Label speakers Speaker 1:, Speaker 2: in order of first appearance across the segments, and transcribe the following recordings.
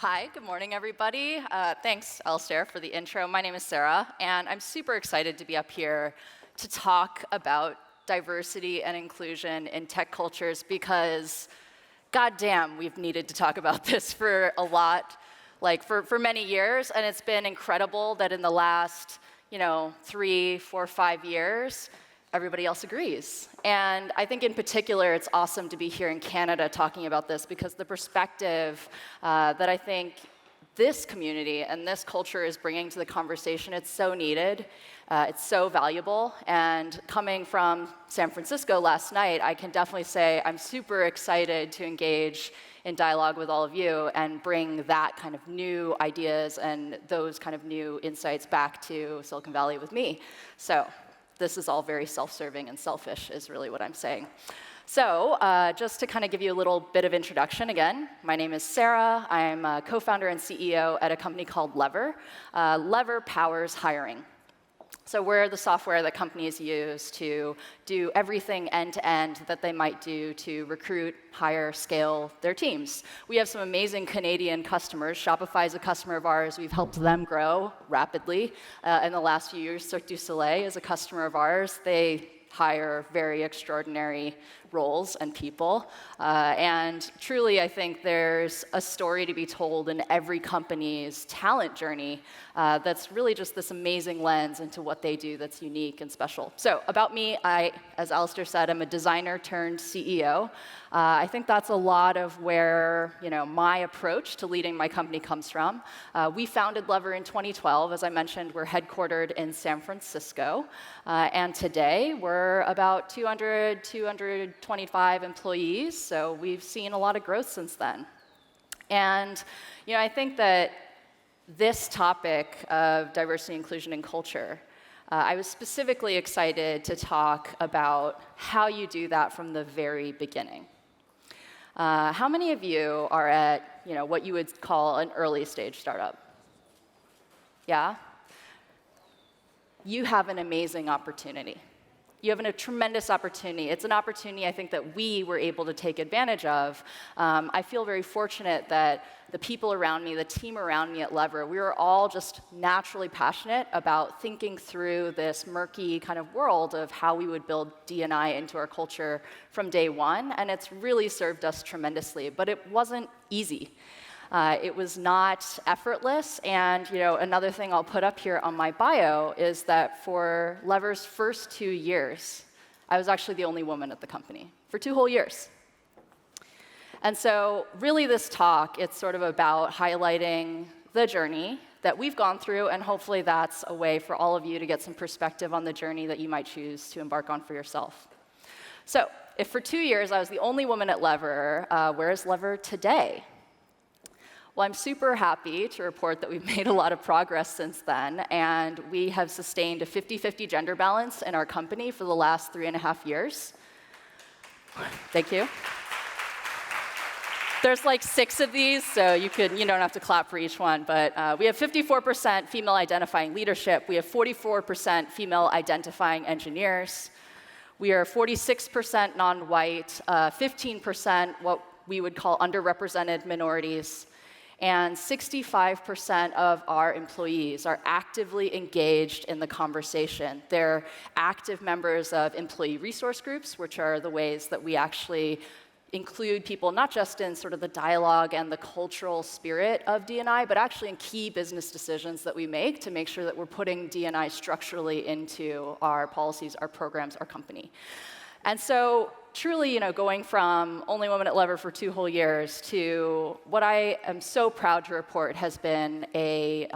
Speaker 1: Hi, good morning, everybody. Thanks, Alistair, for the intro. My name is Sarah, and I'm super excited to be up here to talk about diversity and inclusion in tech cultures because, goddamn, we've needed to talk about this for a lot, for many years, and it's been incredible that in the last, 3, 4, 5 years, everybody else agrees. And I think in particular, it's awesome to be here in Canada talking about this because the perspective that I think this community and this culture is bringing to the conversation, it's so needed, it's so valuable. And coming from San Francisco last night, I can definitely say I'm super excited to engage in dialogue with all of you and bring that kind of new ideas and those kind of new insights back to Silicon Valley with me. So this is all very self-serving and selfish is really what I'm saying. So just to kind of give you a little bit of introduction again, my name is Sarah. I'm a co-founder and CEO at a company called Lever. Lever powers hiring. So we're the software that companies use to do everything end-to-end that they might do to recruit, hire, scale their teams. We have some amazing Canadian customers. Shopify is a customer of ours. We've helped them grow rapidly in the last few years. Cirque du Soleil is a customer of ours. They hire very extraordinary roles and people. And truly, I think there's a story to be told in every company's talent journey that's really just this amazing lens into what they do that's unique and special. So about me, as Alistair said, I'm a designer turned CEO. I think that's a lot of where my approach to leading my company comes from. We founded Lever in 2012. As I mentioned, we're headquartered in San Francisco. And today, we're about 225 employees. So we've seen a lot of growth since then. And I think that this topic of diversity, inclusion, and culture, I was specifically excited to talk about how you do that from the very beginning. How many of you are at what you would call an early stage startup? Yeah? You have an amazing opportunity. You have a tremendous opportunity. It's an opportunity I think that we were able to take advantage of. I feel very fortunate that the people around me, the team around me at Lever, we were all just naturally passionate about thinking through this murky kind of world of how we would build D&I into our culture from day one, and it's really served us tremendously. But it wasn't easy. It was not effortless, and another thing I'll put up here on my bio is that for Lever's first 2 years, I was actually the only woman at the company for 2 whole years. And so really this talk, it's sort of about highlighting the journey that we've gone through, and hopefully that's a way for all of you to get some perspective on the journey that you might choose to embark on for yourself. So if for 2 years I was the only woman at Lever, where is Lever today? Well, I'm super happy to report that we've made a lot of progress since then, and we have sustained a 50-50 gender balance in our company for the last 3.5 years. Thank you. There's like 6 of these, so you don't have to clap for each one, but we have 54% female identifying leadership. We have 44% female identifying engineers. We are 46% non-white, 15% what we would call underrepresented minorities. And 65% of our employees are actively engaged in the conversation. They're active members of employee resource groups, which are the ways that we actually include people not just in sort of the dialogue and the cultural spirit of D&I, but actually in key business decisions that we make to make sure that we're putting D&I structurally into our policies, our programs, our company. And so truly, going from only woman at Lever for 2 whole years to what I am so proud to report has been a,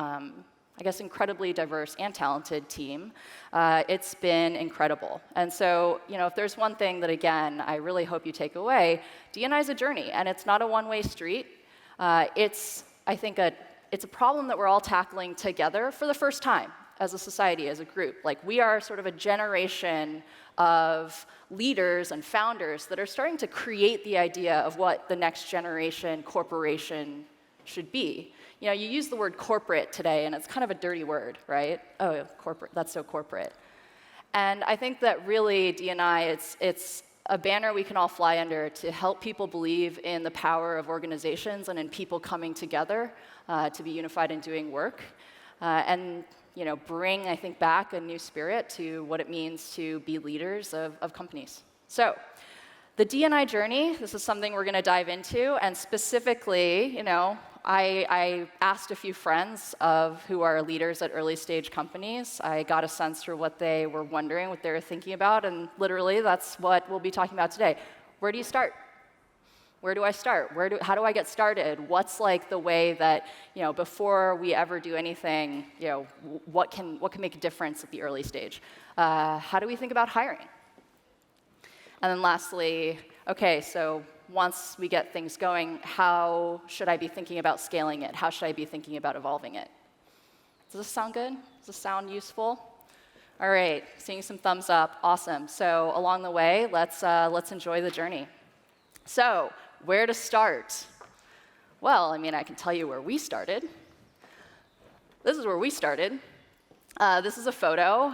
Speaker 1: incredibly diverse and talented team. It's been incredible. And so, if there's one thing that, again, I really hope you take away, D&I is a journey, and it's not a one-way street. It's a problem that we're all tackling together for the first time as a society, as a group. Like, we are sort of a generation of leaders and founders that are starting to create the idea of what the next generation corporation should be. You use the word corporate today, and it's kind of a dirty word, right? Oh, corporate, that's so corporate. And I think that really D&I, it's a banner we can all fly under to help people believe in the power of organizations and in people coming together to be unified in doing work. And bring, I think, back a new spirit to what it means to be leaders of companies. So the D&I journey, this is something we're going to dive into. And specifically, I asked a few friends who are leaders at early stage companies. I got a sense for what they were wondering, what they were thinking about. And literally, that's what we'll be talking about today. Where do you start? Where do I start? How do I get started? What's like the way that, before we ever do anything, what can make a difference at the early stage? How do we think about hiring? And then lastly, okay, so once we get things going, how should I be thinking about scaling it? How should I be thinking about evolving it? Does this sound good? Does this sound useful? All right, seeing some thumbs up, awesome. So along the way, let's enjoy the journey. So, where to start? Well, I can tell you where we started. This is where we started. This is a photo,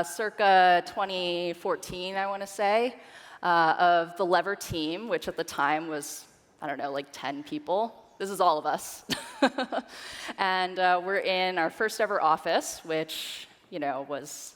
Speaker 1: circa 2014, I want to say, of the Lever team, which at the time was, like 10 people. This is all of us. And we're in our first ever office, which, was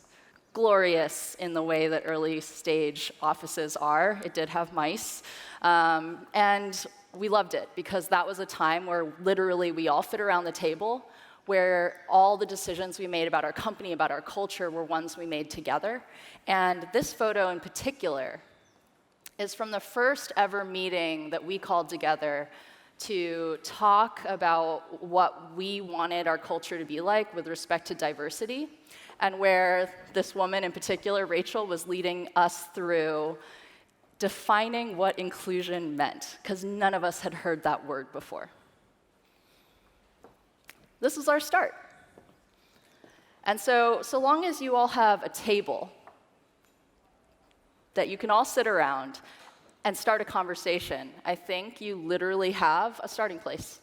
Speaker 1: glorious in the way that early stage offices are. It did have mice. And we loved it because that was a time where literally we all fit around the table, where all the decisions we made about our company, about our culture, were ones we made together. And this photo in particular is from the first ever meeting that we called together to talk about what we wanted our culture to be like with respect to diversity, and where this woman in particular, Rachel, was leading us through defining what inclusion meant, because none of us had heard that word before. This was our start. And so long as you all have a table that you can all sit around and start a conversation, I think you literally have a starting place.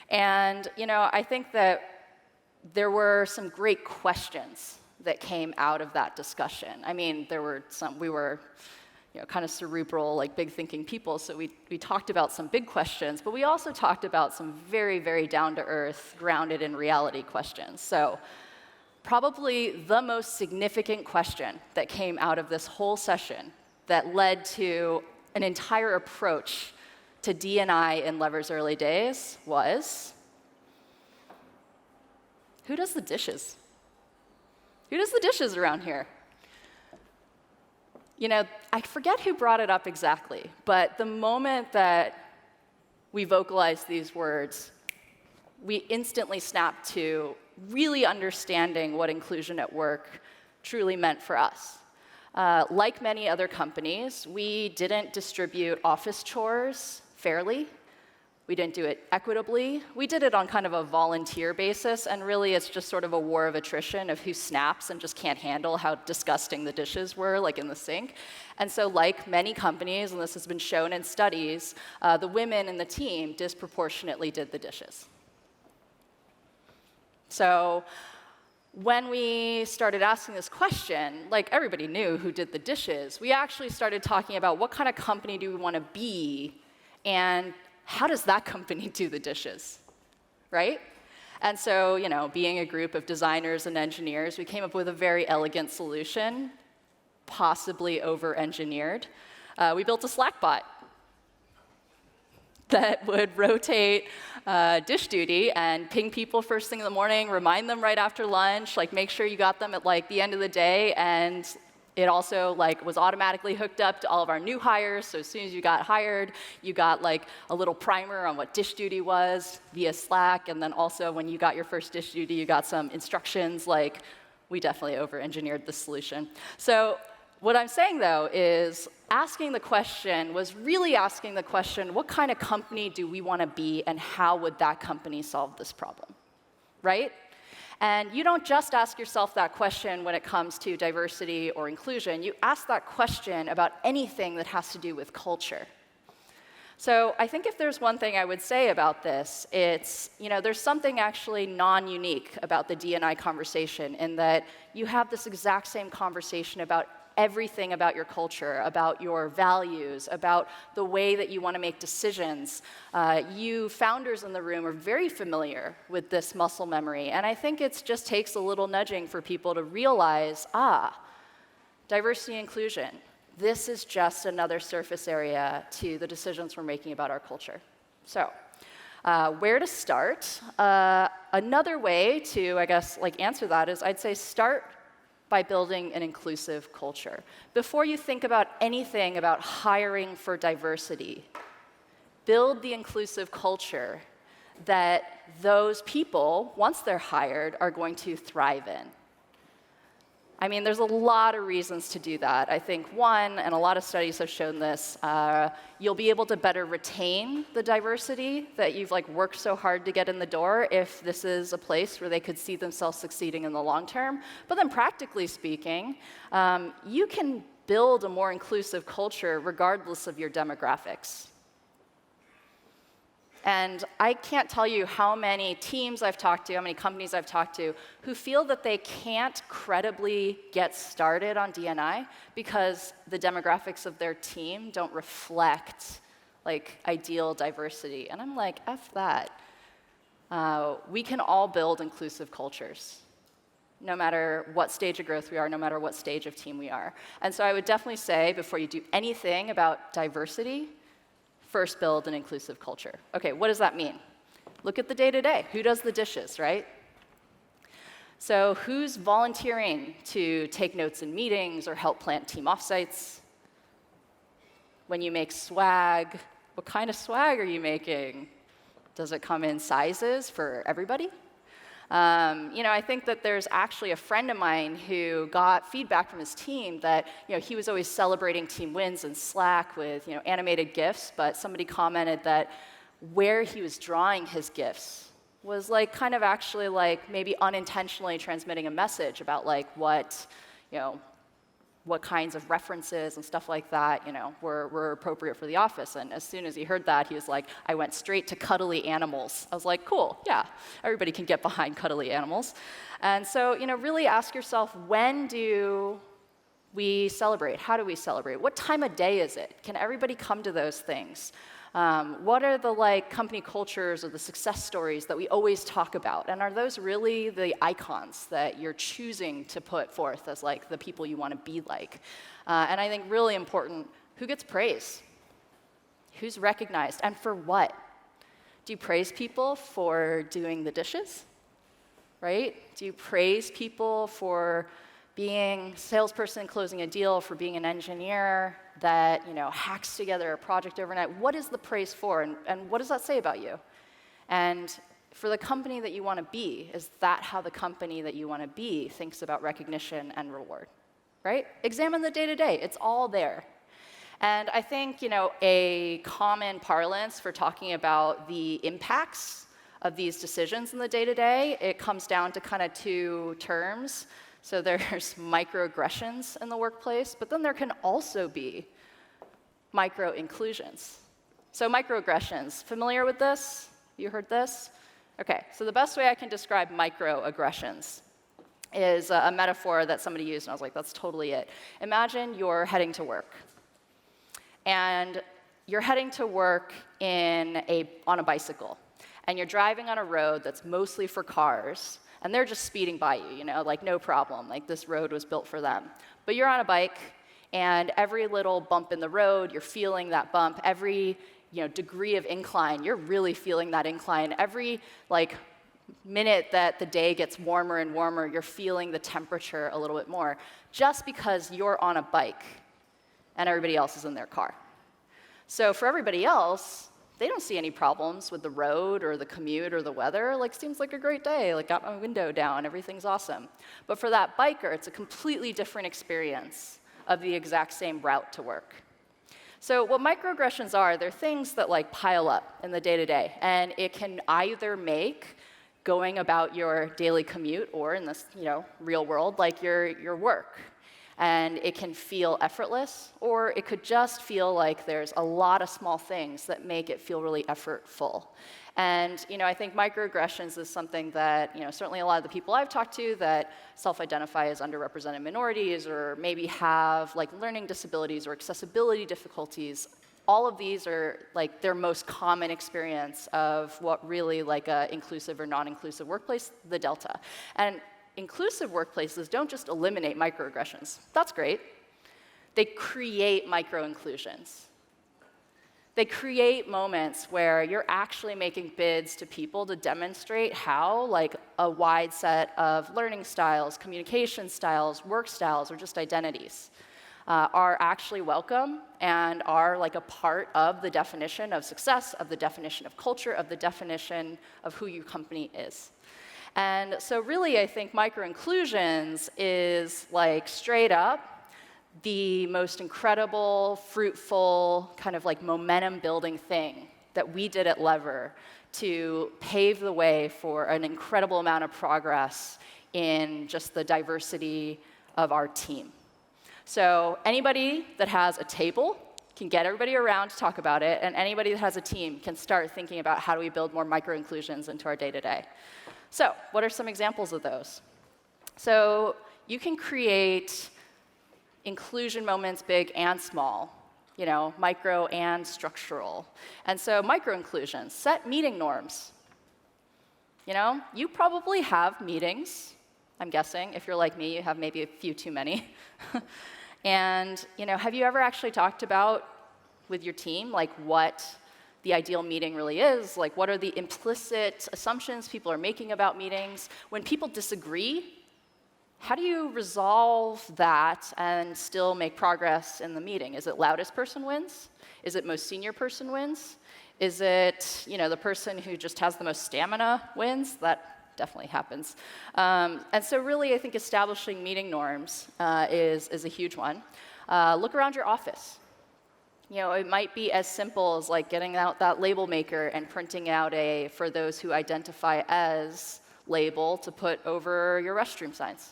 Speaker 1: And, I think that there were some great questions that came out of that discussion. There were some, we were kind of cerebral, like big thinking people, so we talked about some big questions, but we also talked about some very, very down-to-earth, grounded in reality questions. So probably the most significant question that came out of this whole session that led to an entire approach to D&I in Lever's early days was, who does the dishes? Who does the dishes around here? I forget who brought it up exactly, but the moment that we vocalized these words, we instantly snapped to really understanding what inclusion at work truly meant for us. Like many other companies, we didn't distribute office chores fairly. We didn't do it equitably. We did it on kind of a volunteer basis, and really it's just sort of a war of attrition of who snaps and just can't handle how disgusting the dishes were, like in the sink. And so like many companies, and this has been shown in studies, the women in the team disproportionately did the dishes. So when we started asking this question, like everybody knew who did the dishes, we actually started talking about what kind of company do we want to be, and how does that company do the dishes, right? And so, being a group of designers and engineers, we came up with a very elegant solution, possibly over-engineered. We built a Slack bot that would rotate dish duty and ping people first thing in the morning, remind them right after lunch, make sure you got them at the end of the day, and it also was automatically hooked up to all of our new hires. So as soon as you got hired, you got a little primer on what dish duty was via Slack, and then also when you got your first dish duty, you got some instructions. We definitely over-engineered the solution. So what I'm saying, though, is asking the question was really asking the question, what kind of company do we want to be, and how would that company solve this problem, right? And you don't just ask yourself that question when it comes to diversity or inclusion. You ask that question about anything that has to do with culture. So I think if there's one thing I would say about this, it's, there's something actually non-unique about the D&I conversation in that you have this exact same conversation about everything about your culture, about your values, about the way that you want to make decisions. You founders in the room are very familiar with this muscle memory, and I think it just takes a little nudging for people to realize, diversity and inclusion, this is just another surface area to the decisions we're making about our culture. So, where to start? Another way to, I guess, answer that is I'd say start by building an inclusive culture. Before you think about anything about hiring for diversity, build the inclusive culture that those people, once they're hired, are going to thrive in. I mean, there's a lot of reasons to do that. I think one, and a lot of studies have shown this, you'll be able to better retain the diversity that you've worked so hard to get in the door if this is a place where they could see themselves succeeding in the long term. But then practically speaking, you can build a more inclusive culture regardless of your demographics. And I can't tell you how many teams I've talked to, how many companies I've talked to, who feel that they can't credibly get started on D&I because the demographics of their team don't reflect ideal diversity. And I'm like, F that. We can all build inclusive cultures, no matter what stage of growth we are, no matter what stage of team we are. And so I would definitely say, before you do anything about diversity, first build an inclusive culture. Okay, what does that mean? Look at the day-to-day. Who does the dishes, right? So who's volunteering to take notes in meetings or help plan team offsites? When you make swag, what kind of swag are you making? Does it come in sizes for everybody? I think that there's actually a friend of mine who got feedback from his team that he was always celebrating team wins in Slack with animated GIFs, but somebody commented that where he was drawing his GIFs was kind of actually maybe unintentionally transmitting a message about what kinds of references and stuff like that, were appropriate for the office. And as soon as he heard that, he was like, I went straight to cuddly animals. I was like, cool, yeah, everybody can get behind cuddly animals. And so, really ask yourself, when do we celebrate? How do we celebrate? What time of day is it? Can everybody come to those things? What are the company cultures or the success stories that we always talk about? And are those really the icons that you're choosing to put forth as the people you want to be like? And I think really important, who gets praise? Who's recognized? And for what? Do you praise people for doing the dishes? Right? Do you praise people for being a salesperson closing a deal, for being an engineer that hacks together a project overnight? What is the praise for, and what does that say about you? And for the company that you want to be, is that how the company that you want to be thinks about recognition and reward? Right? Examine the day-to-day. It's all there. And I think a common parlance for talking about the impacts of these decisions in the day-to-day, it comes down to kind of two terms. So there's microaggressions in the workplace, but then there can also be micro-inclusions. So microaggressions, familiar with this? You heard this? Okay, so the best way I can describe microaggressions is a metaphor that somebody used, and I was like, that's totally it. Imagine you're heading to work, and you're heading to work on a bicycle, and you're driving on a road that's mostly for cars, and they're just speeding by you, no problem. This road was built for them. But you're on a bike, and every little bump in the road, you're feeling that bump. Every degree of incline, you're really feeling that incline. Every minute that the day gets warmer and warmer, you're feeling the temperature a little bit more, just because you're on a bike and everybody else is in their car. So for everybody else, they don't see any problems with the road or the commute or the weather. Seems like a great day. Got my window down, everything's awesome. But for that biker, it's a completely different experience of the exact same route to work. So what microaggressions are, they're things that pile up in the day-to-day, and it can either make going about your daily commute, or in this real world, your work. and it can feel effortless, or it could just feel like there's a lot of small things that make it feel really effortful. And I think microaggressions is something that certainly a lot of the people I've talked to that self-identify as underrepresented minorities or maybe have learning disabilities or accessibility difficulties. All of these are their most common experience of what really a inclusive or non-inclusive workplace, the delta. And inclusive workplaces don't just eliminate microaggressions. That's great. They create micro-inclusions. They create moments where you're actually making bids to people to demonstrate how a wide set of learning styles, communication styles, work styles, or just identities are actually welcome and are a part of the definition of success, of the definition of culture, of the definition of who your company is. And so really, I think micro-inclusions is straight up the most incredible, fruitful, kind of momentum-building thing that we did at Lever to pave the way for an incredible amount of progress in just the diversity of our team. So anybody that has a table can get everybody around to talk about it, and anybody that has a team can start thinking about how do we build more micro-inclusions into our day-to-day. So what are some examples of those? So you can create inclusion moments, big and small, micro and structural. And so micro-inclusions, set meeting norms. You probably have meetings, I'm guessing. If you're like me, you have maybe a few too many. And have you ever actually talked about with your team what the ideal meeting really is? What are the implicit assumptions people are making about meetings? When people disagree, how do you resolve that and still make progress in the meeting? Is it loudest person wins? Is it most senior person wins? Is it the person who just has the most stamina wins? That definitely happens. And so really, I think establishing meeting norms is a huge one. Look around your office. It might be as simple as getting out that label maker and printing out a "for those who identify as" label to put over your restroom signs.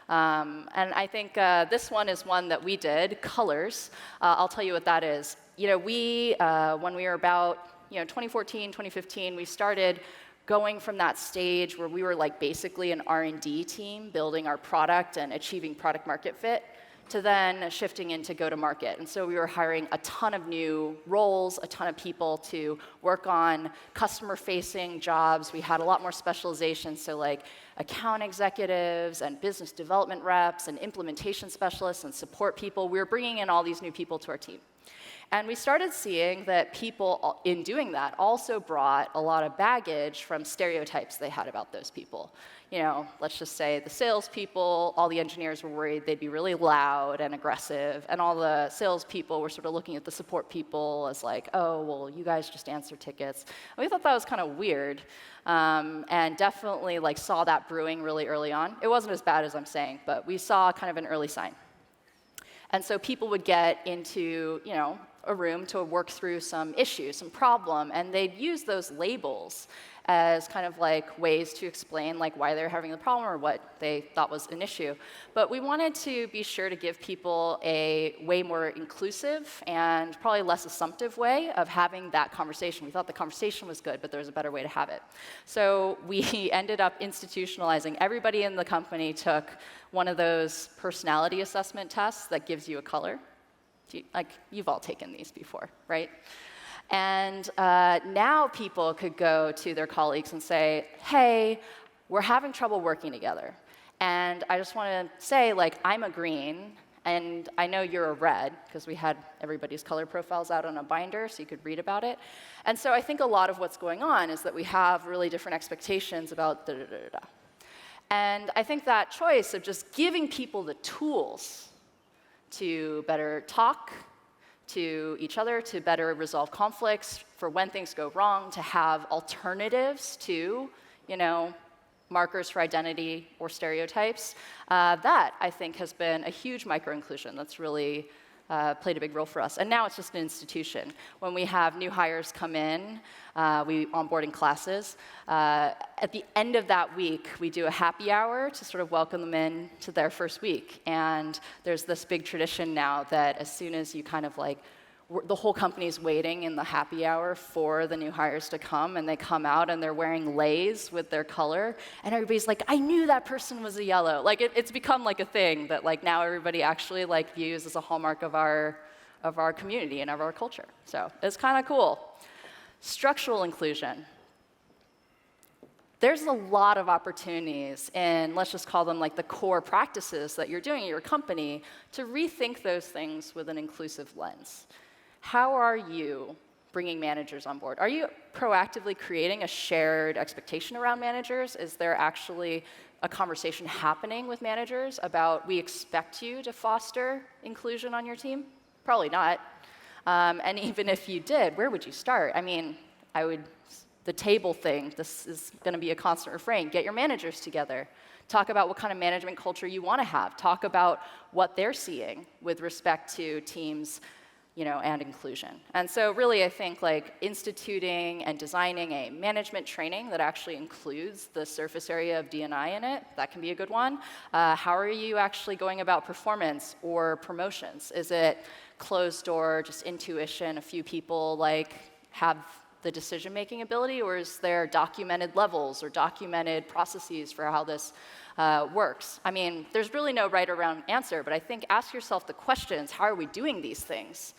Speaker 1: And I think this one is one that we did, colors. I'll tell you what that is. When we were about 2014, 2015, we started going from that stage where we were basically an R&D team building our product and achieving product market fit to then shifting into go-to-market. And so we were hiring a ton of new roles, a ton of people to work on customer-facing jobs. We had a lot more specialization, so account executives and business development reps and implementation specialists and support people. We were bringing in all these new people to our team. And we started seeing that people, in doing that, also brought a lot of baggage from stereotypes they had about those people. Let's just say the salespeople, all the engineers were worried they'd be really loud and aggressive, and all the salespeople were sort of looking at the support people as oh, well, you guys just answer tickets. And we thought that was kind of weird, and definitely saw that brewing really early on. It wasn't as bad as I'm saying, but we saw kind of an early sign. And so people would get into, a room to work through some issue, some problem, and they'd use those labels as kind of ways to explain why they're having the problem or what they thought was an issue. But we wanted to be sure to give people a way more inclusive and probably less assumptive way of having that conversation. We thought the conversation was good, but there was a better way to have it. So we ended up institutionalizing. Everybody in the company took one of those personality assessment tests that gives you a color. You've all taken these before, right? And now people could go to their colleagues and say, hey, we're having trouble working together. And I just want to say, I'm a green, and I know you're a red, because we had everybody's color profiles out on a binder so you could read about it. And so I think a lot of what's going on is that we have really different expectations about da-da-da-da-da. And I think that choice of just giving people the tools to better talk to each other, to better resolve conflicts, for when things go wrong, to have alternatives to, markers for identity or stereotypes, that, I think, has been a huge micro-inclusion that's really played a big role for us. And now it's just an institution. When we have new hires come in, we onboard in classes. At the end of that week, we do a happy hour to sort of welcome them in to their first week. And there's this big tradition now that as soon as you kind of like, the whole company's waiting in the happy hour for the new hires to come, and they come out and they're wearing leis with their color, and everybody's like, I knew that person was a yellow. Like it's become like a thing that like now everybody actually like views as a hallmark of our community and of our culture. So it's kind of cool. Structural inclusion. There's a lot of opportunities in, let's just call them like the core practices that you're doing at your company to rethink those things with an inclusive lens. How are you bringing managers on board? Are you proactively creating a shared expectation around managers? Is there actually a conversation happening with managers about we expect you to foster inclusion on your team? Probably not. And even if you did, where would you start? I mean, the table thing, this is going to be a constant refrain. Get your managers together. Talk about what kind of management culture you want to have. Talk about what they're seeing with respect to teams, and inclusion. And so really, I think like instituting and designing a management training that actually includes the surface area of D&I in it, that can be a good one. How are you actually going about performance or promotions? Is it closed door, just intuition, a few people like have the decision-making ability, or is there documented levels or documented processes for how this works? I mean, there's really no right or wrong answer, but I think ask yourself the questions, how are we doing these things?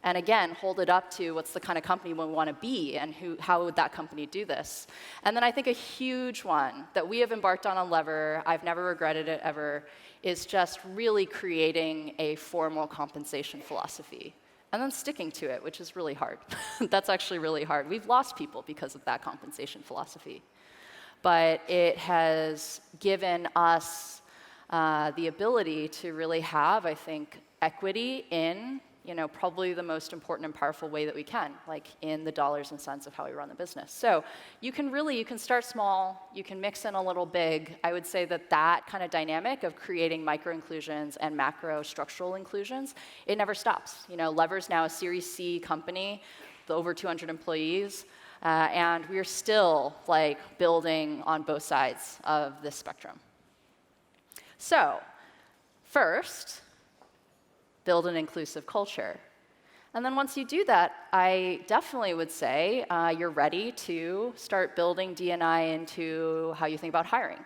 Speaker 1: And again, hold it up to what's the kind of company we want to be, and how would that company do this? And then I think a huge one that we have embarked on Lever, I've never regretted it ever, is just really creating a formal compensation philosophy. And then sticking to it, which is really hard. That's actually really hard. We've lost people because of that compensation philosophy. But it has given us the ability to really have, I think, equity in, probably the most important and powerful way that we can, like in the dollars and cents of how we run the business. So you can start small, you can mix in a little big. I would say that kind of dynamic of creating micro inclusions and macro structural inclusions, it never stops. Lever's now a Series C company, with over 200 employees, and we're still like building on both sides of this spectrum. So first, build an inclusive culture. And then once you do that, I definitely would say you're ready to start building D&I into how you think about hiring.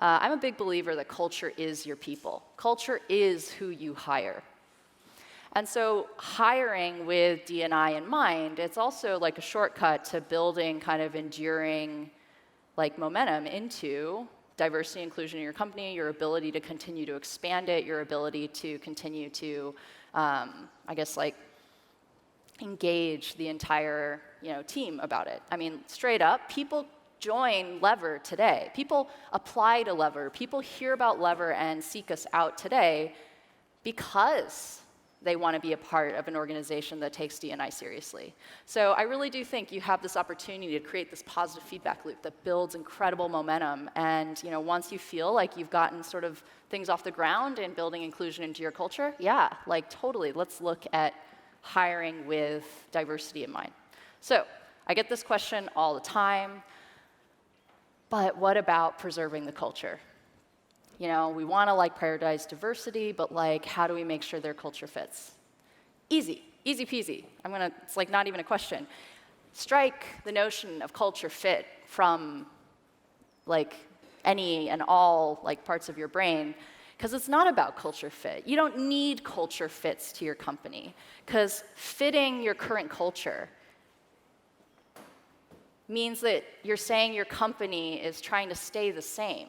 Speaker 1: I'm a big believer that culture is your people. Culture is who you hire. And so hiring with D&I in mind, it's also like a shortcut to building kind of enduring like momentum into diversity and inclusion in your company, your ability to continue to expand it, your ability to continue to, engage the entire, team about it. I mean, straight up, people join Lever today. People apply to Lever. People hear about Lever and seek us out today because they want to be a part of an organization that takes D&I seriously. So I really do think you have this opportunity to create this positive feedback loop that builds incredible momentum. And once you feel like you've gotten sort of things off the ground and building inclusion into your culture, yeah, like totally, let's look at hiring with diversity in mind. So I get this question all the time, but what about preserving the culture? We want to prioritize diversity, but how do we make sure their culture fits? Easy peasy. It's not even a question. Strike the notion of culture fit from any and all parts of your brain, because it's not about culture fit. You don't need culture fits to your company, because fitting your current culture means that you're saying your company is trying to stay the same.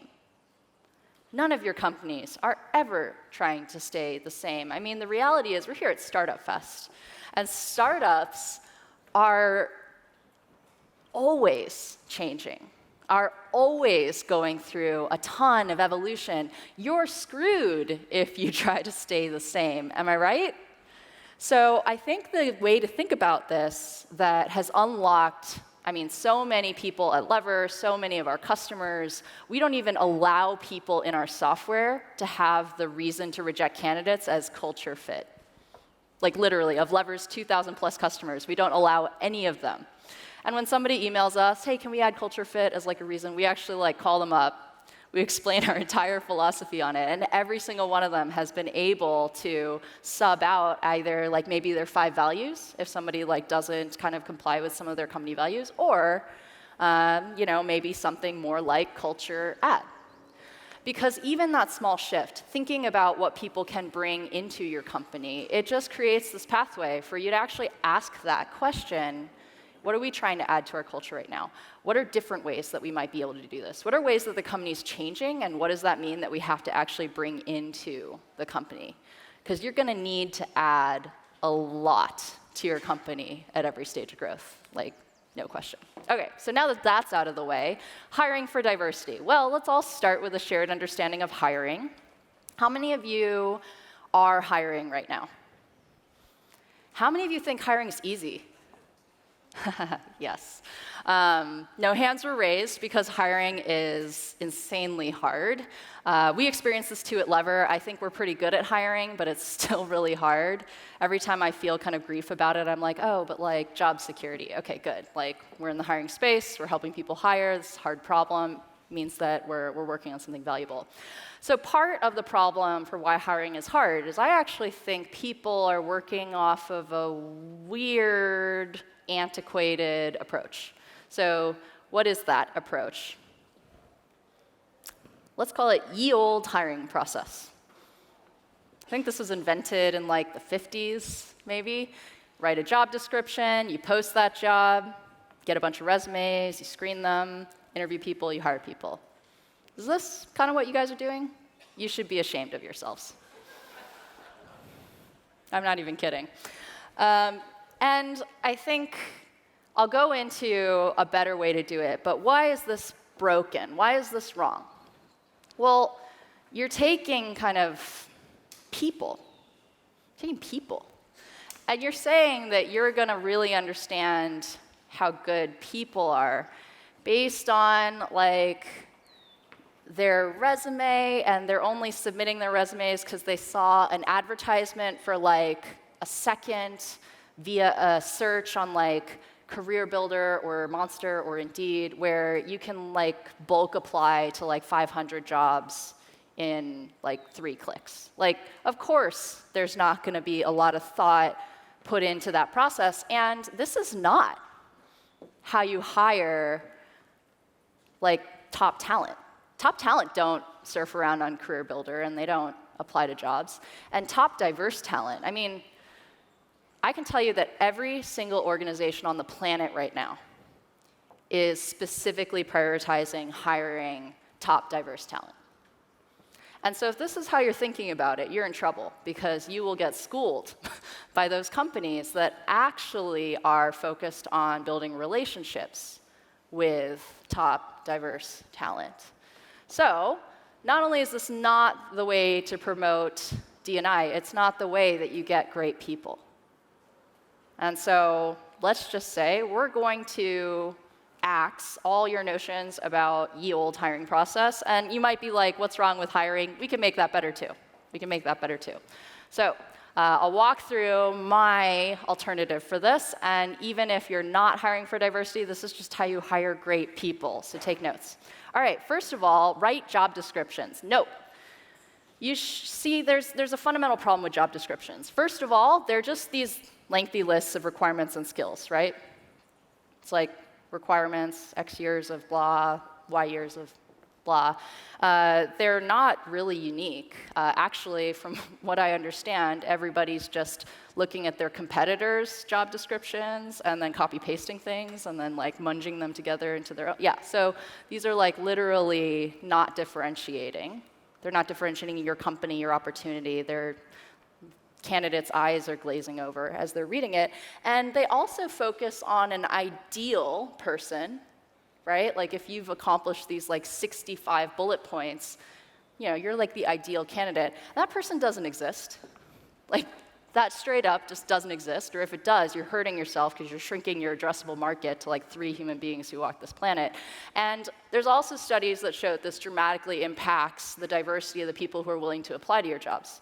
Speaker 1: None of your companies are ever trying to stay the same. I mean, the reality is we're here at Startupfest, and startups are always changing, are always going through a ton of evolution. You're screwed if you try to stay the same. Am I right? So I think the way to think about this that has unlocked so many people at Lever, so many of our customers, we don't even allow people in our software to have the reason to reject candidates as culture fit. Like literally, of Lever's 2,000 plus customers, we don't allow any of them. And when somebody emails us, hey, can we add culture fit as like a reason, we actually like call them up, we explain our entire philosophy on it, and every single one of them has been able to sub out either like maybe their 5 values, if somebody like doesn't kind of comply with some of their company values, or maybe something more like culture add. Because even that small shift, thinking about what people can bring into your company, it just creates this pathway for you to actually ask that question. What are we trying to add to our culture right now? What are different ways that we might be able to do this? What are ways that the company's changing, and what does that mean that we have to actually bring into the company? Because you're going to need to add a lot to your company at every stage of growth, like no question. Okay, so now that that's out of the way, hiring for diversity. Well, let's all start with a shared understanding of hiring. How many of you are hiring right now? How many of you think hiring is easy? Yes. No hands were raised because hiring is insanely hard. We experience this too at Lever. I think we're pretty good at hiring, but it's still really hard. Every time I feel kind of grief about it, I'm like, oh, but like job security. Okay, good. Like we're in the hiring space, we're helping people hire. This is a hard problem. Means that we're working on something valuable. So part of the problem for why hiring is hard is I actually think people are working off of a weird, antiquated approach. So what is that approach? Let's call it ye olde hiring process. I think this was invented in like the 50s, maybe. Write a job description, you post that job, get a bunch of resumes, you screen them, interview people, you hire people. Is this kind of what you guys are doing? You should be ashamed of yourselves. I'm not even kidding. And I think I'll go into a better way to do it, but why is this broken? Why is this wrong? Well, you're taking kind of people, and you're saying that you're going to really understand how good people are based on like their resume, and they're only submitting their resumes because they saw an advertisement for like a second via a search on like Career Builder or Monster or Indeed, where you can like bulk apply to like 500 jobs in like 3 clicks. Like, of course, there's not going to be a lot of thought put into that process, and this is not how you hire like top talent. Top talent don't surf around on Career Builder, and they don't apply to jobs. And top diverse talent, I mean, I can tell you that every single organization on the planet right now is specifically prioritizing hiring top diverse talent. And so if this is how you're thinking about it, you're in trouble, because you will get schooled by those companies that actually are focused on building relationships with top diverse talent. So not only is this not the way to promote D&I, it's not the way that you get great people. And so let's just say we're going to axe all your notions about ye olde hiring process. And you might be like, what's wrong with hiring? We can make that better too. So I'll walk through my alternative for this. And even if you're not hiring for diversity, this is just how you hire great people. So take notes. All right, first of all, write job descriptions. Nope. You see, there's a fundamental problem with job descriptions. First of all, they're just these lengthy lists of requirements and skills, right? It's like requirements, X years of blah, Y years of blah. They're not really unique. Actually, from what I understand, everybody's just looking at their competitors' job descriptions and then copy-pasting things and then like munging them together into their own. Yeah, so these are like literally not differentiating. They're not differentiating your company, your opportunity. Their candidates' eyes are glazing over as they're reading it. And they also focus on an ideal person, right? Like if you've accomplished these like 65 bullet points, you're like the ideal candidate. That person doesn't exist. Like that straight up just doesn't exist. Or if it does, you're hurting yourself because you're shrinking your addressable market to like 3 human beings who walk this planet. And there's also studies that show that this dramatically impacts the diversity of the people who are willing to apply to your jobs.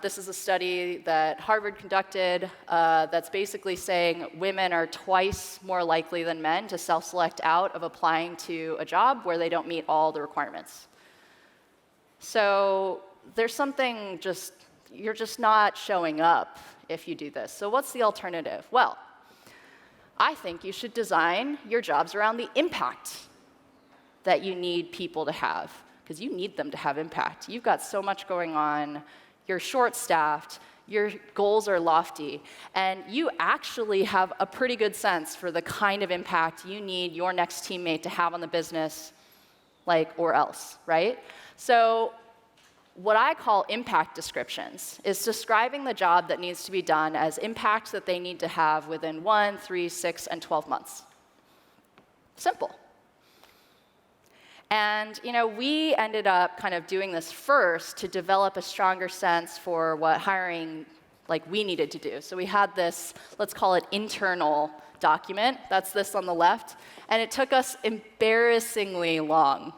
Speaker 1: This is a study that Harvard conducted that's basically saying women are twice more likely than men to self-select out of applying to a job where they don't meet all the requirements. So there's something you're just not showing up if you do this. So what's the alternative? Well, I think you should design your jobs around the impact that you need people to have, because you need them to have impact. You've got so much going on. You're short-staffed, your goals are lofty, and you actually have a pretty good sense for the kind of impact you need your next teammate to have on the business, or else, right? So what I call impact descriptions is describing the job that needs to be done as impact that they need to have within 1, 3, 6, and 12 months. Simple. And we ended up kind of doing this first to develop a stronger sense for what hiring we needed to do. So we had this, let's call it internal document. That's this on the left. And it took us embarrassingly long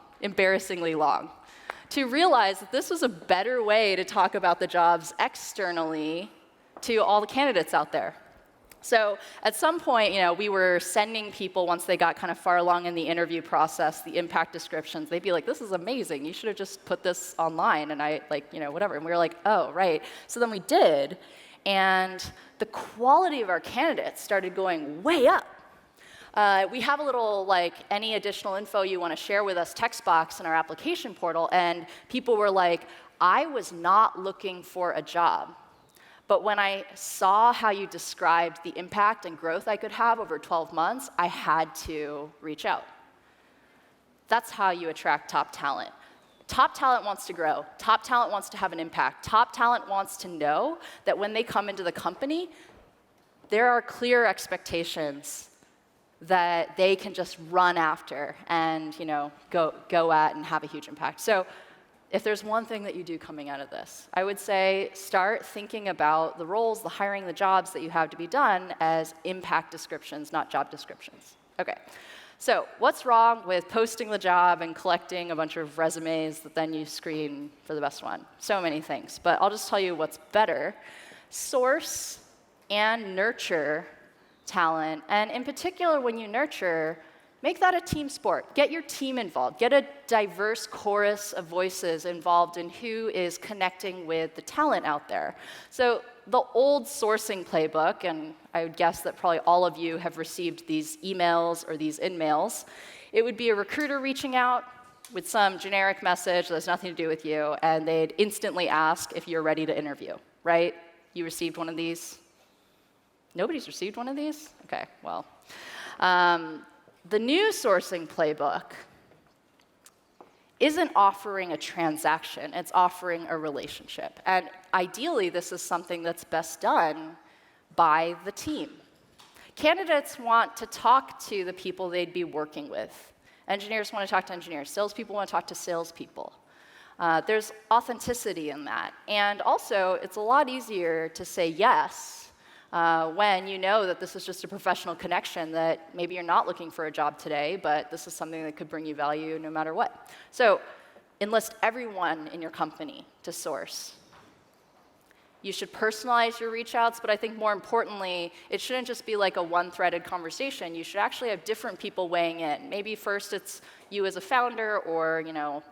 Speaker 1: to realize that this was a better way to talk about the jobs externally to all the candidates out there. So at some point, we were sending people, once they got kind of far along in the interview process, the impact descriptions. They'd be like, this is amazing. You should have just put this online. And whatever. And we were like, oh, right. So then we did. And the quality of our candidates started going way up. We have a little, any additional info you want to share with us text box in our application portal. And people were like, I was not looking for a job. But when I saw how you described the impact and growth I could have over 12 months, I had to reach out. That's how you attract top talent. Top talent wants to grow. Top talent wants to have an impact. Top talent wants to know that when they come into the company, there are clear expectations that they can just run after and go at and have a huge impact. So if there's one thing that you do coming out of this, I would say start thinking about the roles, the hiring, the jobs that you have to be done as impact descriptions, not job descriptions. Okay, so what's wrong with posting the job and collecting a bunch of resumes that then you screen for the best one? So many things, but I'll just tell you what's better. Source and nurture talent, and in particular when you nurture, make that a team sport. Get your team involved. Get a diverse chorus of voices involved in who is connecting with the talent out there. So the old sourcing playbook, and I would guess that probably all of you have received these emails or these in-mails, it would be a recruiter reaching out with some generic message that has nothing to do with you, and they'd instantly ask if you're ready to interview, right? You received one of these? Nobody's received one of these? Okay, well. The new sourcing playbook isn't offering a transaction, it's offering a relationship. And ideally, this is something that's best done by the team. Candidates want to talk to the people they'd be working with. Engineers want to talk to engineers. Salespeople want to talk to salespeople. There's authenticity in that. And also, it's a lot easier to say yes when you know that this is just a professional connection, that maybe you're not looking for a job today, but this is something that could bring you value no matter what. So enlist everyone in your company to source. You should personalize your reach outs, but I think more importantly, it shouldn't just be like a one-threaded conversation. You should actually have different people weighing in. Maybe first it's you as a founder or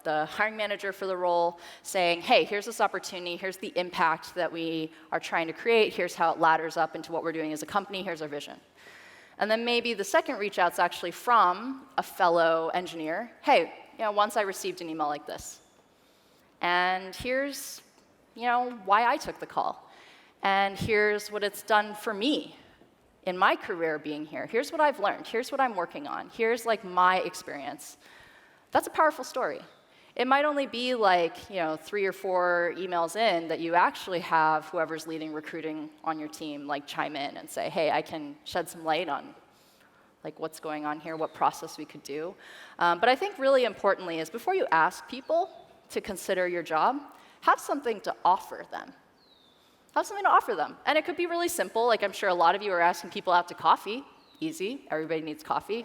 Speaker 1: the hiring manager for the role saying, hey, here's this opportunity, here's the impact that we are trying to create, here's how it ladders up into what we're doing as a company, here's our vision. And then maybe the second reach out's actually from a fellow engineer. Hey, once I received an email like this, and here's why I took the call. And here's what it's done for me in my career being here. Here's what I've learned. Here's what I'm working on. Here's my experience. That's a powerful story. It might only be 3 or 4 emails in that you actually have whoever's leading recruiting on your team chime in and say, hey, I can shed some light on what's going on here, what process we could do. But I think really importantly is before you ask people to consider your job, have something to offer them. Have something to offer them. And it could be really simple. I'm sure a lot of you are asking people out to coffee. Easy. Everybody needs coffee.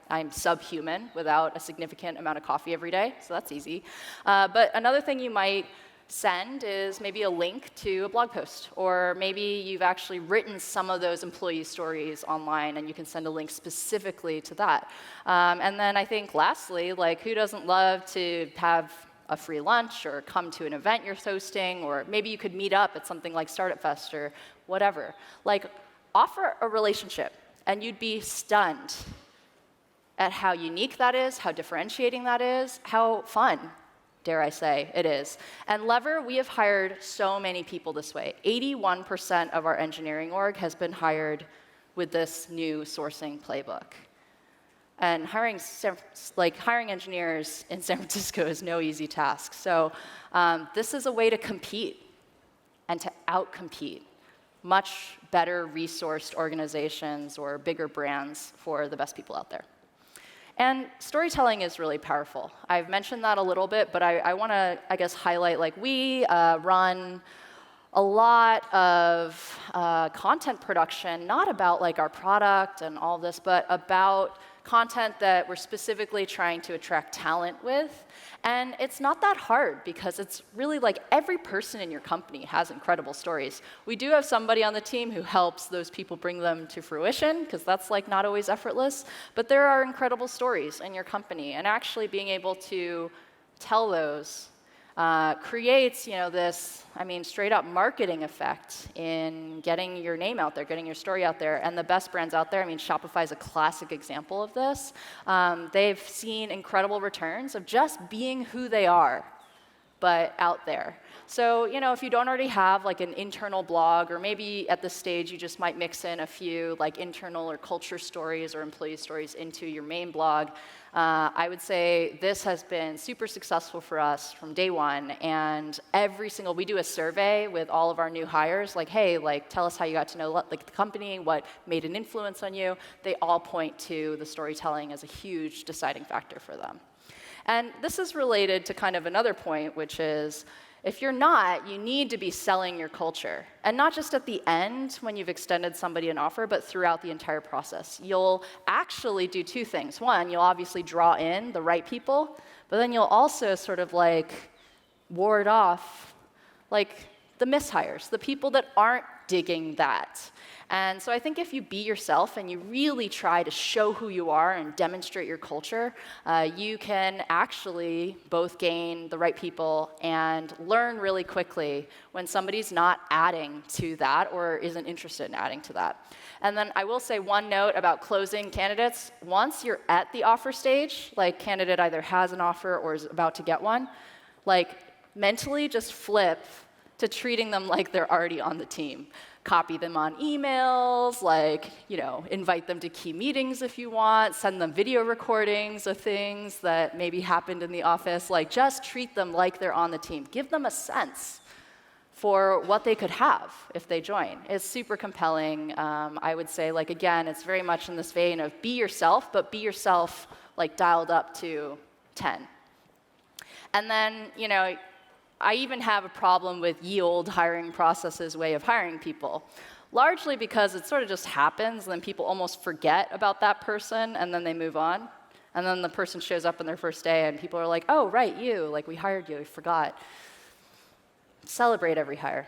Speaker 1: I'm subhuman without a significant amount of coffee every day, so that's easy. But another thing you might Send is maybe a link to a blog post, or maybe you've actually written some of those employee stories online, and you can send a link specifically to that. And then I think lastly, like, who doesn't love to have a free lunch or come to an event you're hosting, or maybe you could meet up at something like Startupfest or whatever. Like, offer a relationship, and you'd be stunned at how unique that is, how differentiating that is, how fun, dare I say, it is. And Lever, we have hired so many people this way. 81% of our engineering org has been hired with this new sourcing playbook. And hiring engineers in San Francisco is no easy task. So this is a way to compete and to outcompete much better resourced organizations or bigger brands for the best people out there. And storytelling is really powerful. I've mentioned that a little bit, but I want to, I guess, highlight, like, we run a lot of content production, not about like our product and all this, but about content that we're specifically trying to attract talent with. And it's not that hard, because it's really like every person in your company has incredible stories. We do have somebody on the team who helps those people bring them to fruition, because that's like not always effortless. But there are incredible stories in your company, and actually being able to tell those creates, this, straight up marketing effect in getting your name out there, getting your story out there. And the best brands out there, Shopify is a classic example of this. They've seen incredible returns of just being who they are, but out there. So, if you don't already have like an internal blog, or maybe at this stage you just might mix in a few like internal or culture stories or employee stories into your main blog, I would say this has been super successful for us from day one. And we do a survey with all of our new hires, like, hey, like, tell us how you got to know like the company, what made an influence on you. They all point to the storytelling as a huge deciding factor for them. And this is related to kind of another point, which is, if you're not, you need to be selling your culture. And not just at the end when you've extended somebody an offer, but throughout the entire process. You'll actually do two things. One, you'll obviously draw in the right people, but then you'll also sort of like ward off like the mishires, the people that aren't digging that. And so I think if you be yourself and you really try to show who you are and demonstrate your culture, you can actually both gain the right people and learn really quickly when somebody's not adding to that or isn't interested in adding to that. And then I will say one note about closing candidates. Once you're at the offer stage, like candidate either has an offer or is about to get one, like mentally just flip to treating them like they're already on the team. Copy them on emails, like, invite them to key meetings if you want, send them video recordings of things that maybe happened in the office. Like, just treat them like they're on the team. Give them a sense for what they could have if they join. It's super compelling. I would say, like, again, it's very much in this vein of be yourself, but be yourself, like, dialed up to 10. And then, I even have a problem with ye olde hiring processes way of hiring people, largely because it sort of just happens, and then people almost forget about that person, and then they move on. And then the person shows up on their first day, and people are like, oh, right, you, like, we hired you, we forgot. Celebrate every hire.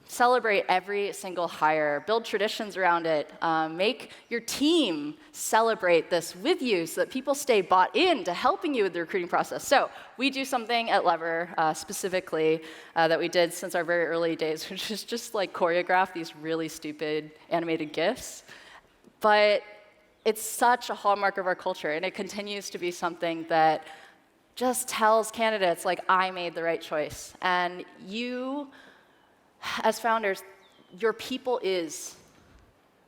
Speaker 1: Celebrate every single hire. Build traditions around it. Make your team celebrate this with you so that people stay bought into helping you with the recruiting process. So we do something at Lever specifically that we did since our very early days, which is just like choreograph these really stupid animated GIFs. But it's such a hallmark of our culture, and it continues to be something that just tells candidates, like, I made the right choice. And you, as founders, your people is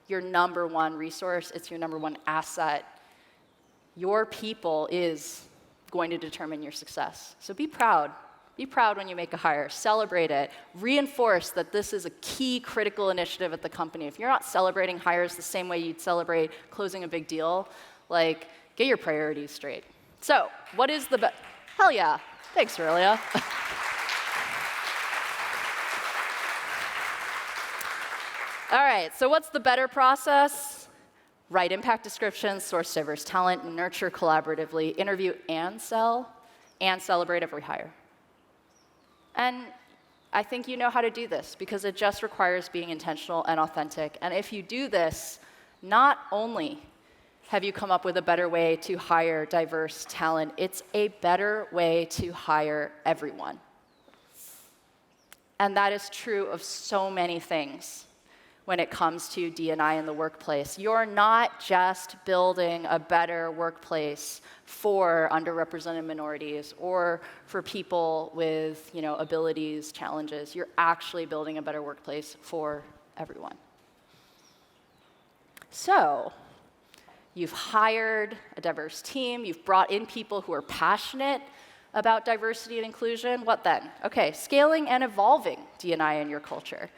Speaker 1: your number one resource. It's your number one asset. Your people is going to determine your success. So be proud. Be proud when you make a hire. Celebrate it. Reinforce that this is a key critical initiative at the company. If you're not celebrating hires the same way you'd celebrate closing a big deal, like, get your priorities straight. So what is the best? Hell yeah. Thanks, Aurelia. All right, so what's the better process? Write impact descriptions, source diverse talent, nurture collaboratively, interview and sell, and celebrate every hire. And I think you know how to do this because it just requires being intentional and authentic. And if you do this, not only have you come up with a better way to hire diverse talent, it's a better way to hire everyone. And that is true of so many things when it comes to D&I in the workplace. You're not just building a better workplace for underrepresented minorities or for people with, abilities, challenges. You're actually building a better workplace for everyone. So, you've hired a diverse team, you've brought in people who are passionate about diversity and inclusion. What then? Okay, scaling and evolving D&I in your culture.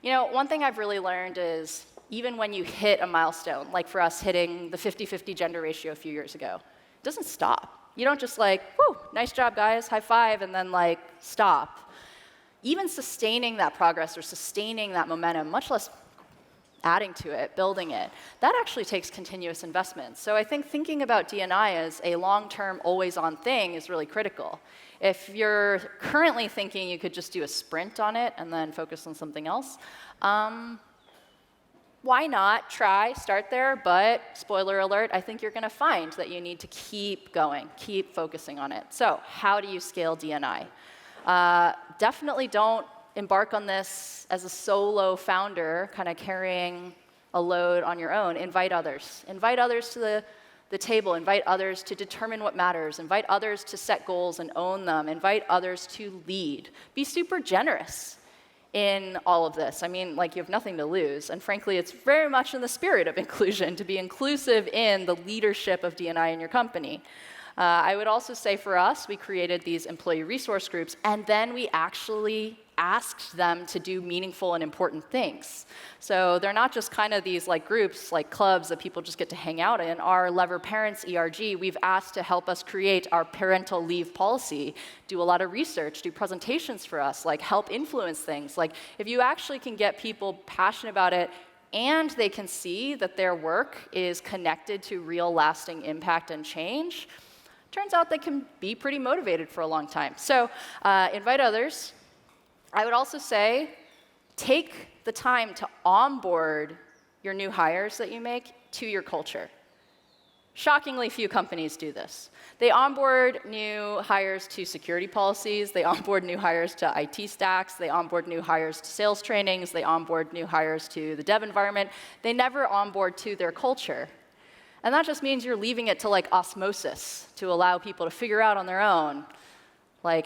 Speaker 1: One thing I've really learned is even when you hit a milestone, like for us hitting the 50-50 gender ratio a few years ago, it doesn't stop. You don't just whoo, nice job, guys, high five, and then stop. Even sustaining that progress or sustaining that momentum, much less adding to it, building it, that actually takes continuous investment. So I think thinking about D&I as a long-term, always-on thing is really critical. If you're currently thinking you could just do a sprint on it and then focus on something else, why not start there, but spoiler alert, I think you're going to find that you need to keep going, keep focusing on it. So how do you scale D&I? Definitely don't embark on this as a solo founder, kind of carrying a load on your own. Invite others. Invite others to the table. Invite others to determine what matters. Invite others to set goals and own them. Invite others to lead. Be super generous in all of this. I mean, you have nothing to lose. And frankly, it's very much in the spirit of inclusion to be inclusive in the leadership of D&I in your company. I would also say for us, we created these employee resource groups, and then we actually asked them to do meaningful and important things. So they're not just kind of these groups, clubs that people just get to hang out in. Our Lever Parents ERG, we've asked to help us create our parental leave policy, do a lot of research, do presentations for us, help influence things. If you actually can get people passionate about it, and they can see that their work is connected to real lasting impact and change, turns out they can be pretty motivated for a long time. So invite others. I would also say take the time to onboard your new hires that you make to your culture. Shockingly few companies do this. They onboard new hires to security policies, they onboard new hires to IT stacks, they onboard new hires to sales trainings, they onboard new hires to the dev environment. They never onboard to their culture. And that just means you're leaving it to osmosis, to allow people to figure out on their own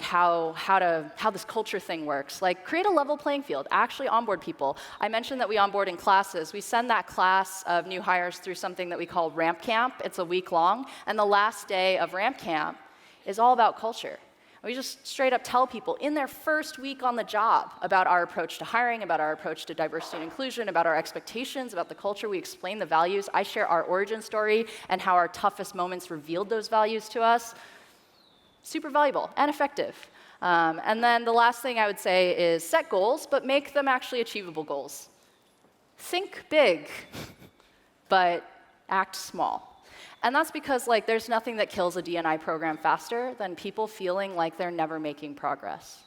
Speaker 1: how this culture thing works. Create a level playing field. Actually onboard people. I mentioned that we onboard in classes. We send that class of new hires through something that we call Ramp Camp. It's a week long. And the last day of Ramp Camp is all about culture. We just straight up tell people in their first week on the job about our approach to hiring, about our approach to diversity and inclusion, about our expectations, about the culture. We explain the values. I share our origin story and how our toughest moments revealed those values to us. Super valuable and effective. And then the last thing I would say is set goals, but make them actually achievable goals. Think big, but act small. And that's because there's nothing that kills a D&I program faster than people feeling like they're never making progress.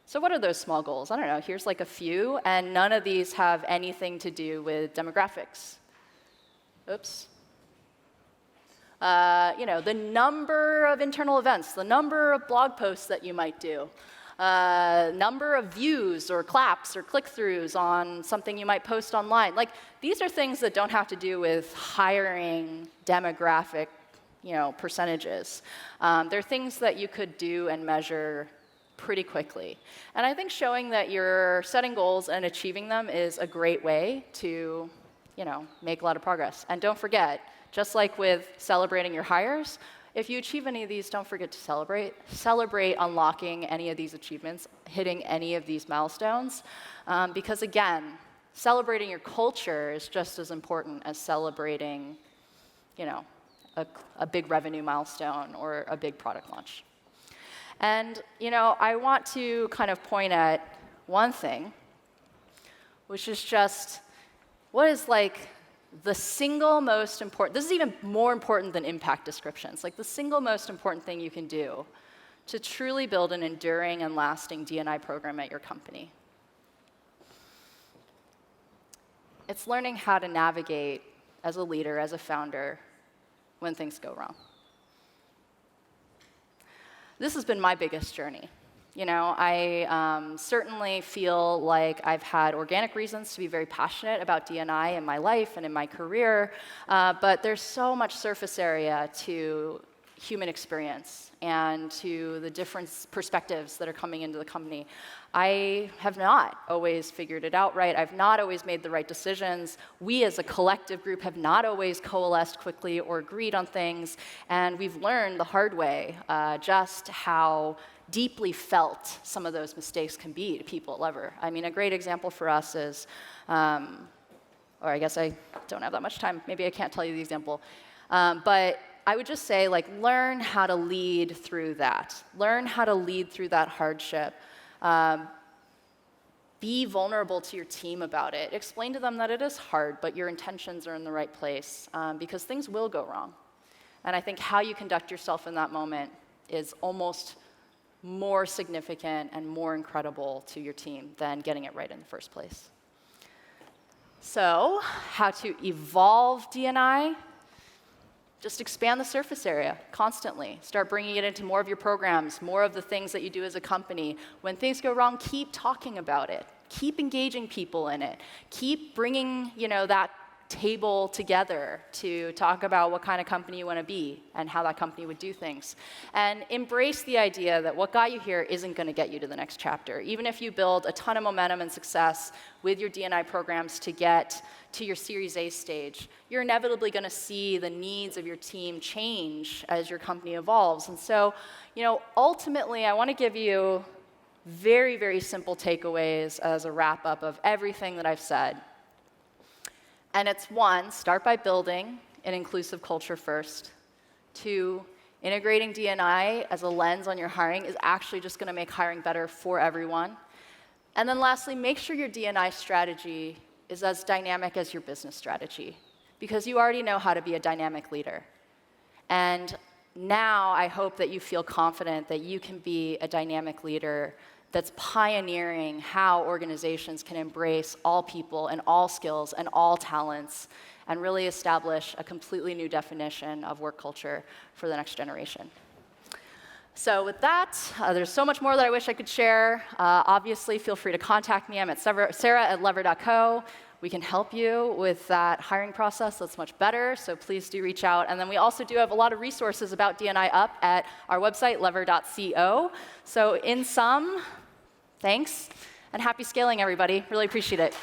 Speaker 1: So what are those small goals? I don't know, here's a few, and none of these have anything to do with demographics. Oops. The number of internal events, the number of blog posts that you might do, number of views or claps or click-throughs on something you might post online. These are things that don't have to do with hiring demographic, percentages. They're things that you could do and measure pretty quickly. And I think showing that you're setting goals and achieving them is a great way to, make a lot of progress. And don't forget, just like with celebrating your hires, if you achieve any of these, don't forget to celebrate. Celebrate unlocking any of these achievements, hitting any of these milestones. Because again, celebrating your culture is just as important as celebrating, a big revenue milestone or a big product launch. And, I want to kind of point at one thing, which is just what is the single most important, this is even more important than impact descriptions, the single most important thing you can do to truly build an enduring and lasting D&I program at your company? It's learning how to navigate as a leader, as a founder, when things go wrong. This has been my biggest journey. I certainly feel like I've had organic reasons to be very passionate about D&I in my life and in my career, but there's so much surface area to human experience and to the different perspectives that are coming into the company. I have not always figured it out right. I've not always made the right decisions. We as a collective group have not always coalesced quickly or agreed on things, and we've learned the hard way just how deeply felt some of those mistakes can be to people at Lever. I mean, a great example for us is, or I guess I don't have that much time. Maybe I can't tell you the example. But I would just say, learn how to lead through that. Learn how to lead through that hardship. Be vulnerable to your team about it. Explain to them that it is hard, but your intentions are in the right place, because things will go wrong. And I think how you conduct yourself in that moment is almost more significant and more incredible to your team than getting it right in the first place. So, how to evolve D&I? Just expand the surface area constantly. Start bringing it into more of your programs, more of the things that you do as a company. When things go wrong, keep talking about it. Keep engaging people in it. Keep bringing, that table together to talk about what kind of company you want to be and how that company would do things. And embrace the idea that what got you here isn't going to get you to the next chapter. Even if you build a ton of momentum and success with your D&I programs to get to your Series A stage, you're inevitably going to see the needs of your team change as your company evolves. And so, ultimately, I want to give you very, very simple takeaways as a wrap-up of everything that I've said. And it's 1, start by building an inclusive culture first. 2, integrating D&I as a lens on your hiring is actually just going to make hiring better for everyone. And then lastly, make sure your D&I strategy is as dynamic as your business strategy, because you already know how to be a dynamic leader. And now I hope that you feel confident that you can be a dynamic leader that's pioneering how organizations can embrace all people and all skills and all talents and really establish a completely new definition of work culture for the next generation. So with that, there's so much more that I wish I could share. Obviously, feel free to contact me. I'm at sarah@lever.co. We can help you with that hiring process that's much better, so please do reach out. And then we also do have a lot of resources about D&I up at our website, lever.co. So in sum, thanks, and happy scaling, everybody. Really appreciate it.